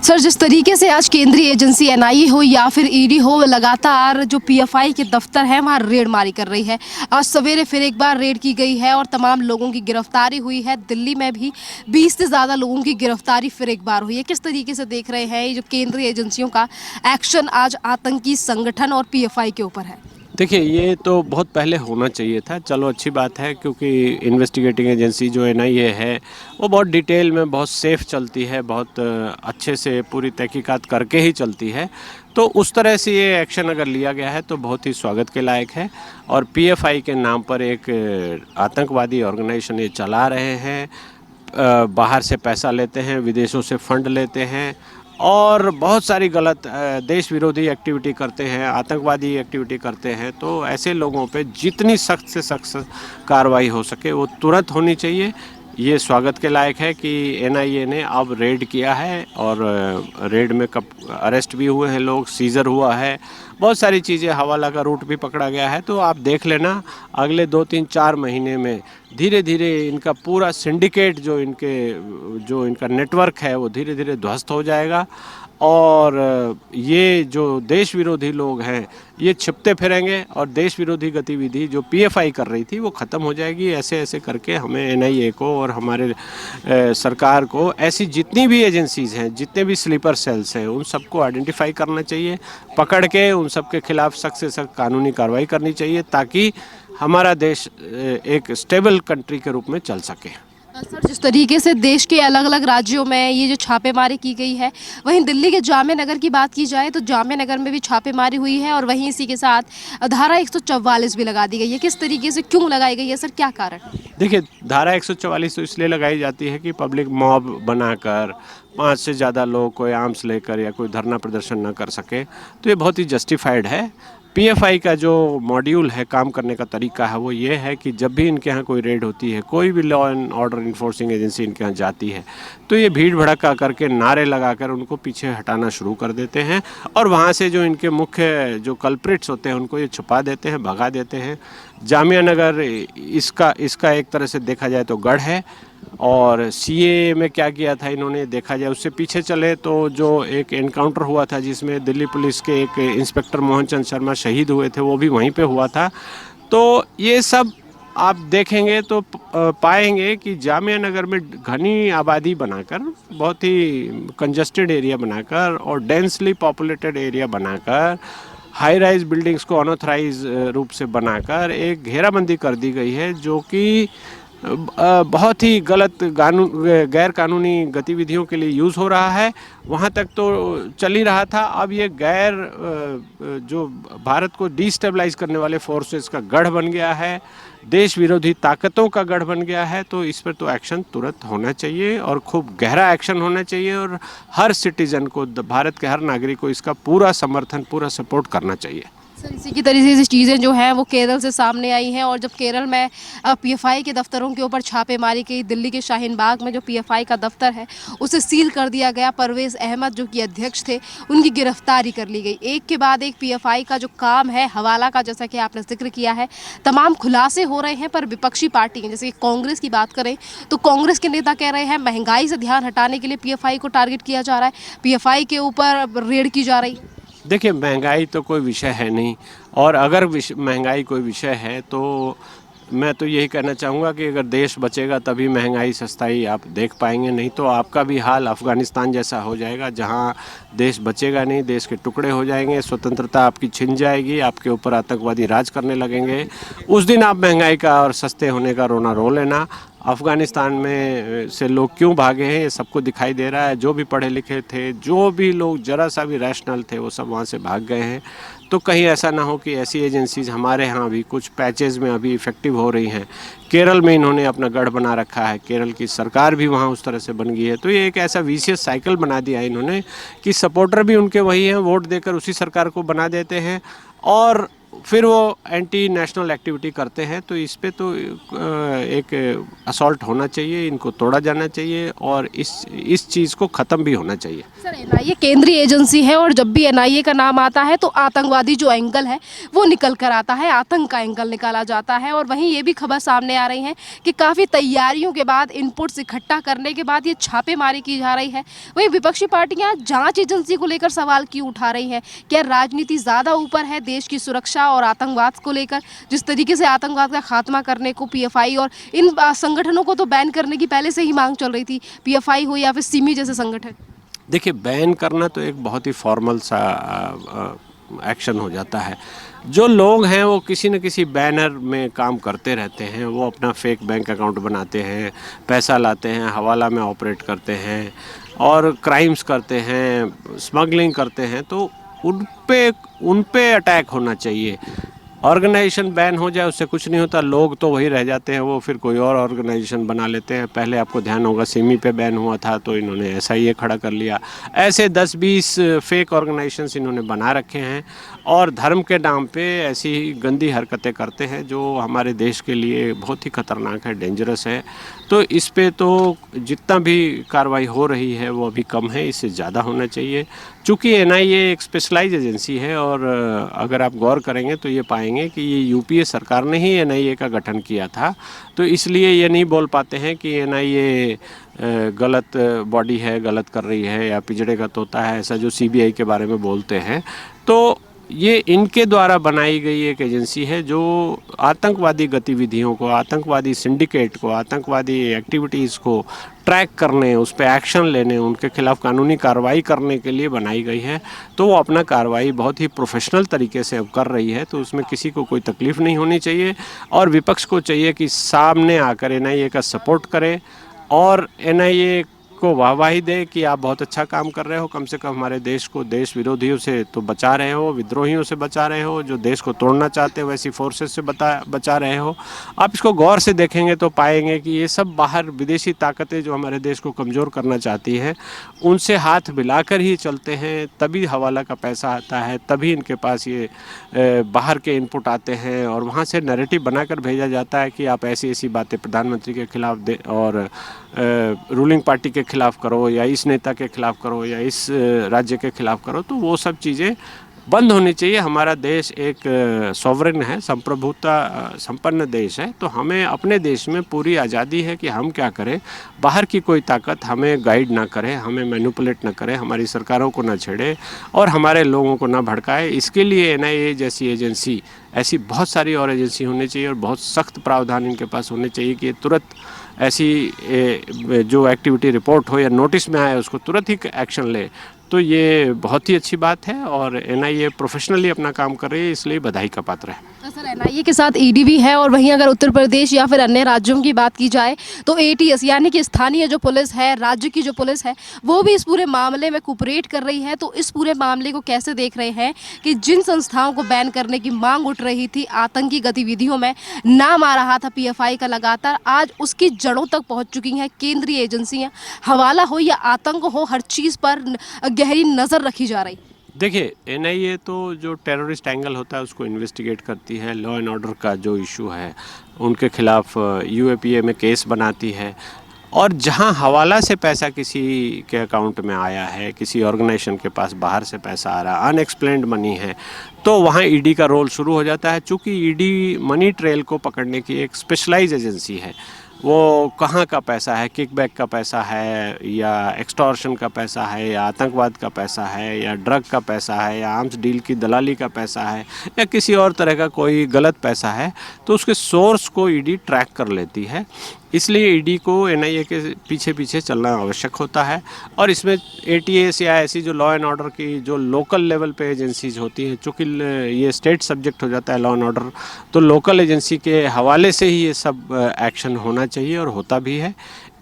Sir, जिस तरीके से आज केंद्रीय एजेंसी एनआईए हो या फिर ईडी हो, लगातार जो पीएफआई के दफ्तर हैं वहाँ रेड मारी कर रही है। आज सवेरे फिर एक बार रेड की गई है और तमाम लोगों की गिरफ्तारी हुई है। दिल्ली में भी 20 से ज़्यादा लोगों की गिरफ्तारी फिर एक बार हुई है। किस तरीके से देख रहे हैं ये जो केंद्रीय एजेंसियों का एक्शन आज आतंकी संगठन और पीएफआई के ऊपर है? देखिए, ये तो बहुत पहले होना चाहिए था। चलो अच्छी बात है, क्योंकि इन्वेस्टिगेटिंग एजेंसी जो एनआईए है वो बहुत डिटेल में, बहुत सेफ चलती है, बहुत अच्छे से पूरी तहकीकात करके ही चलती है। तो उस तरह से ये एक्शन अगर लिया गया है तो बहुत ही स्वागत के लायक है। और पीएफआई के नाम पर एक आतंकवादी ऑर्गेनाइजेशन ये चला रहे हैं, बाहर से पैसा लेते हैं, विदेशों से फंड लेते हैं और बहुत सारी गलत देश विरोधी एक्टिविटी करते हैं, आतंकवादी एक्टिविटी करते हैं। तो ऐसे लोगों पे जितनी सख्त से सख्त कार्रवाई हो सके वो तुरंत होनी चाहिए। ये स्वागत के लायक है कि एनआईए ने अब रेड किया है और रेड में कब अरेस्ट भी हुए हैं लोग, सीज़र हुआ है, बहुत सारी चीज़ें, हवाला का रूट भी पकड़ा गया है। तो आप देख लेना, अगले 2-3-4 महीने में धीरे धीरे इनका पूरा सिंडिकेट जो इनका नेटवर्क है वो धीरे धीरे ध्वस्त हो जाएगा। और ये जो देश विरोधी लोग हैं ये छिपते फिरेंगे और देश विरोधी गतिविधि जो पीएफआई कर रही थी वो ख़त्म हो जाएगी। ऐसे ऐसे करके हमें एनआईए को और हमारे सरकार को ऐसी जितनी भी एजेंसीज़ हैं, जितने भी स्लीपर सेल्स हैं, उन सबको आइडेंटिफाई करना चाहिए, पकड़ के उन सब के खिलाफ सख्त से सख्त कानूनी कार्रवाई करनी चाहिए ताकि हमारा देश एक स्टेबल कंट्री के रूप में चल सके। सर, जिस तरीके से देश के अलग अलग राज्यों में ये जो छापेमारी की गई है, वहीं दिल्ली के जामिया नगर की बात की जाए तो जामिया नगर में भी छापेमारी हुई है और वहीं इसी के साथ धारा 144 भी लगा दी गई है। किस तरीके से, क्यों लगाई गई है सर, क्या कारण? देखिए, धारा 144 तो इसलिए लगाई जाती है कि पब्लिक मॉब बनाकर 5 से ज़्यादा लोग कोई आर्म्स लेकर या कोई धरना प्रदर्शन न कर सके, तो ये बहुत ही जस्टिफाइड है। पीएफआई का जो मॉड्यूल है, काम करने का तरीका है, वो ये है कि जब भी इनके यहाँ कोई रेड होती है, कोई भी law and order enforcing agency इनके यहाँ जाती है, तो ये भीड़ भड़का करके नारे लगाकर उनको पीछे हटाना शुरू कर देते हैं और वहाँ से जो इनके मुख्य जो कल्प्रिट्स होते हैं उनको ये छुपा देते हैं, भगा देते हैं। जामिया नगर इसका एक तरह से देखा जाए तो गढ़ है। और सीए में क्या किया था इन्होंने, देखा जाए उससे पीछे चले तो जो एक एनकाउंटर हुआ था जिसमें दिल्ली पुलिस के एक इंस्पेक्टर मोहन चंद शर्मा शहीद हुए थे, वो भी वहीं पे हुआ था। तो ये सब आप देखेंगे तो पाएंगे कि जामिया नगर में घनी आबादी बनाकर, बहुत ही कंजस्टेड एरिया बनाकर और डेंसली पॉपुलेटेड एरिया बनाकर, हाई राइज बिल्डिंग्स को अनऑथराइज रूप से बनाकर एक घेराबंदी कर दी गई है, जो कि बहुत ही गलत गैर कानूनी गतिविधियों के लिए यूज़ हो रहा है। वहाँ तक तो चल ही रहा था, अब ये जो भारत को डिस्टेबलाइज करने वाले फोर्सेस का गढ़ बन गया है, देश विरोधी ताकतों का गढ़ बन गया है। तो इस पर तो एक्शन तुरंत होना चाहिए और खूब गहरा एक्शन होना चाहिए और हर सिटीज़न को, भारत के हर नागरिक को इसका पूरा समर्थन, पूरा सपोर्ट करना चाहिए। सर, इसी की तरीके से चीज़ें जो हैं वो केरल से सामने आई हैं और जब केरल में पीएफआई के दफ्तरों के ऊपर छापेमारी की, दिल्ली के शाहीन बाग में जो पीएफआई का दफ्तर है उसे सील कर दिया गया। परवेज़ अहमद जो कि अध्यक्ष थे, उनकी गिरफ्तारी कर ली गई। एक के बाद एक पीएफआई का जो काम है, हवाला का, जैसा कि आपने जिक्र किया है, तमाम खुलासे हो रहे हैं। पर विपक्षी पार्टी हैं, जैसे कि कांग्रेस की बात करें तो कांग्रेस के नेता कह रहे हैं महंगाई से ध्यान हटाने के लिए पीएफआई को टारगेट किया जा रहा है, पीएफआई के ऊपर रेड की जा रही। देखिए, महंगाई तो कोई विषय है नहीं, और अगर महंगाई कोई विषय है तो मैं तो यही कहना चाहूँगा कि अगर देश बचेगा तभी महंगाई सस्ताई आप देख पाएंगे, नहीं तो आपका भी हाल अफ़गानिस्तान जैसा हो जाएगा, जहाँ देश बचेगा नहीं, देश के टुकड़े हो जाएंगे, स्वतंत्रता आपकी छिन जाएगी, आपके ऊपर आतंकवादी राज करने लगेंगे। उस दिन आप महंगाई का और सस्ते होने का रोना रो लेना। अफ़गानिस्तान में से लोग क्यों भागे हैं ये सबको दिखाई दे रहा है। जो भी पढ़े लिखे थे, जो भी लोग ज़रा सा भी रैशनल थे, वो सब वहाँ से भाग गए हैं। तो कहीं ऐसा ना हो कि ऐसी एजेंसीज हमारे यहाँ भी कुछ पैचेज़ में अभी इफ़ेक्टिव हो रही हैं। केरल में इन्होंने अपना गढ़ बना रखा है, केरल की सरकार भी वहाँ उस तरह से बन गई है। तो ये एक ऐसा विशियस साइकिल बना दिया है इन्होंने कि सपोर्टर भी उनके वही हैं, वोट देकर उसी सरकार को बना देते हैं और फिर वो एंटी नेशनल एक्टिविटी करते हैं। तो इस पे तो एक असॉल्ट होना चाहिए, इनको तोड़ा जाना चाहिए और इस चीज़ को ख़त्म भी होना चाहिए। सर एनआईए केंद्रीय एजेंसी है और जब भी एनआईए का नाम आता है तो आतंकवादी जो एंगल है वो निकल कर आता है, आतंक का एंगल निकाला जाता है। और वहीं ये भी खबर सामने आ रही है कि काफ़ी तैयारियों के बाद, इनपुट्स इकट्ठा करने के बाद ये छापेमारी की जा रही है। वहीं विपक्षी पार्टियां जांच एजेंसी को लेकर सवाल क्यों उठा रही हैं? क्या राजनीति ज़्यादा ऊपर है देश की सुरक्षा और आतंकवाद को लेकर? जिस तरीके से आतंकवाद का खात्मा करने को पीएफआई और इन संगठनों को तो बैन करने की पहले से ही मांग चल रही थी, पीएफआई हो या फिर सिमी जैसे संगठन। देखिए, बैन करना तो एक बहुत ही फॉर्मल सा एक्शन हो जाता है। जो लोग हैं वो किसी न किसी बैनर में काम करते रहते हैं, वो अपना फेक बैंक अकाउंट बनाते हैं, पैसा लाते हैं, हवाला में ऑपरेट करते हैं और क्राइम्स करते हैं, स्मगलिंग करते हैं। तो उन पे अटैक होना चाहिए। ऑर्गेनाइजेशन बैन हो जाए उससे कुछ नहीं होता, लोग तो वही रह जाते हैं, वो फिर कोई और ऑर्गेनाइजेशन बना लेते हैं। पहले आपको ध्यान होगा सिमी पे बैन हुआ था तो इन्होंने एसआईए खड़ा कर लिया। ऐसे 10-20 फेक ऑर्गेनाइजेशंस इन्होंने बना रखे हैं और धर्म के नाम पे ऐसी गंदी हरकतें करते हैं जो हमारे देश के लिए बहुत ही खतरनाक है, डेंजरस है। तो इस पे तो जितना भी कार्रवाई हो रही है वो अभी कम है, इससे ज़्यादा होना चाहिए। चूँकि एनआईए एक स्पेशलाइज एजेंसी है और अगर आप गौर करेंगे तो ये पाएंगे कि ये यूपीए सरकार ने ही एनआईए का गठन किया था। तो इसलिए ये नहीं बोल पाते हैं कि एनआईए गलत बॉडी है, गलत कर रही है या पिंजड़े का तोता है, ऐसा जो सीबीआई के बारे में बोलते हैं। तो ये इनके द्वारा बनाई गई एक एजेंसी है जो आतंकवादी गतिविधियों को, आतंकवादी सिंडिकेट को, आतंकवादी एक्टिविटीज़ को ट्रैक करने, उस पर एक्शन लेने, उनके खिलाफ कानूनी कार्रवाई करने के लिए बनाई गई है। तो वो अपना कार्रवाई बहुत ही प्रोफेशनल तरीके से अब कर रही है, तो उसमें किसी को कोई तकलीफ़ नहीं होनी चाहिए। और विपक्ष को चाहिए कि सामने आकर एनआईए का सपोर्ट करे और एनआईए को वाहवाही दे कि आप बहुत अच्छा काम कर रहे हो, कम से कम हमारे देश को देश विरोधियों से तो बचा रहे हो, विद्रोहियों से बचा रहे हो, जो देश को तोड़ना चाहते हो वैसी फोर्सेस से बचा रहे हो। आप इसको गौर से देखेंगे तो पाएंगे कि ये सब बाहर विदेशी ताकतें जो हमारे देश को कमज़ोर करना चाहती हैं, उनसे हाथ मिलाकर ही चलते हैं। तभी हवाला का पैसा आता है, तभी इनके पास ये बाहर के इनपुट आते हैं और वहाँ से नैरेटिव बनाकर भेजा जाता है कि आप ऐसी ऐसी बातें प्रधानमंत्री के खिलाफ दे और रूलिंग पार्टी के खिलाफ करो या इस नेता के खिलाफ करो या इस राज्य के खिलाफ करो। तो वो सब चीज़ें बंद होनी चाहिए। हमारा देश एक सॉवरेन है, संप्रभुता संपन्न देश है। तो हमें अपने देश में पूरी आज़ादी है कि हम क्या करें। बाहर की कोई ताकत हमें गाइड ना करे, हमें मैनिपुलेट ना करे, हमारी सरकारों को ना छेड़े और हमारे लोगों को ना भड़काए। इसके लिए एनआईए जैसी एजेंसी, ऐसी बहुत सारी और एजेंसी होनी चाहिए और बहुत सख्त प्रावधान इनके पास होने चाहिए कि तुरंत ऐसी जो एक्टिविटी रिपोर्ट हो या नोटिस में आए उसको तुरंत ही एक्शन ले। तो ये बहुत ही अच्छी बात है और एनआईए प्रोफेशनली अपना काम कर रही है, इसलिए बधाई का पात्र है। सर एनआईए के साथ ईडी भी है और वहीं अगर उत्तर प्रदेश या फिर अन्य राज्यों की बात की जाए तो एटीएस यानी कि स्थानीय जो पुलिस है, राज्य की जो पुलिस है, वो भी इस पूरे मामले में कोऑपरेट कर रही है। तो इस पूरे मामले को कैसे देख रहे हैं कि जिन संस्थाओं को बैन करने की मांग उठ रही थी, आतंकी गतिविधियों में नाम आ रहा था पीएफआई का लगातार, आज उसकी जड़ों तक पहुँच चुकी हैं केंद्रीय एजेंसियाँ। हवाला हो या आतंक हो, हर चीज़ पर गहरी नज़र रखी जा रही। देखिए, एनआईए तो जो टेररिस्ट एंगल होता है उसको इन्वेस्टिगेट करती है, लॉ एंड ऑर्डर का जो इशू है उनके खिलाफ यूएपीए में केस बनाती है। और जहां हवाला से पैसा किसी के अकाउंट में आया है, किसी ऑर्गेनाइजेशन के पास बाहर से पैसा आ रहा है, अनएक्सप्लेन्ड मनी है, तो वहां ईडी का रोल शुरू हो जाता है। चूँकि ईडी मनी ट्रेल को पकड़ने की एक स्पेशलाइज एजेंसी है। वो कहाँ का पैसा है, किकबैक का पैसा है या एक्सटॉर्शन का पैसा है या आतंकवाद का पैसा है या ड्रग का पैसा है या आर्म्स डील की दलाली का पैसा है या किसी और तरह का कोई गलत पैसा है, तो उसके सोर्स को ईडी ट्रैक कर लेती है। इसलिए ईडी को एनआईए के पीछे पीछे चलना आवश्यक होता है। और इसमें एटीएस या ऐसी जो लॉ एंड ऑर्डर की जो लोकल लेवल पे एजेंसीज होती हैं, चूँकि ये स्टेट सब्जेक्ट हो जाता है लॉ एंड ऑर्डर, तो लोकल एजेंसी के हवाले से ही ये सब एक्शन होना चाहिए और होता भी है।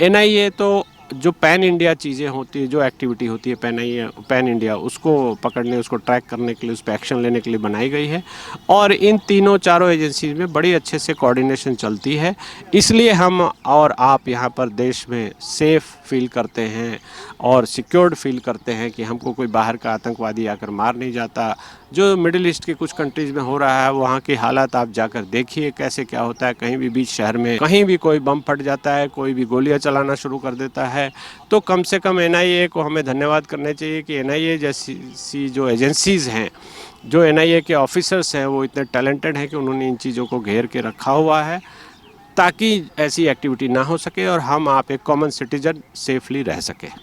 एनआईए तो जो पैन इंडिया चीज़ें होती है, जो एक्टिविटी होती है पैन इंडिया, उसको पकड़ने, उसको ट्रैक करने के लिए, उस पर एक्शन लेने के लिए बनाई गई है। और इन तीनों चारों एजेंसीज में बड़ी अच्छे से कोऑर्डिनेशन चलती है। इसलिए हम और आप यहाँ पर देश में सेफ़ फील करते हैं और सिक्योर्ड फील करते हैं कि हमको कोई बाहर का आतंकवादी आकर मार नहीं जाता। जो मिडिल ईस्ट के कुछ कंट्रीज़ में हो रहा है, वहाँ की हालात आप जाकर देखिए कैसे क्या होता है। कहीं भी बीच शहर में कहीं भी कोई बम फट जाता है, कोई भी गोलियां चलाना शुरू कर देता है। तो कम से कम एनआईए को हमें धन्यवाद करने चाहिए कि एनआईए जैसी जो एजेंसीज़ हैं, जो एनआईए के ऑफिसर्स हैं, वो इतने टैलेंटेड हैं कि उन्होंने इन चीज़ों को घेर के रखा हुआ है ताकि ऐसी एक्टिविटी ना हो सके और हम आप एक कॉमन सिटीजन सेफली रह सके।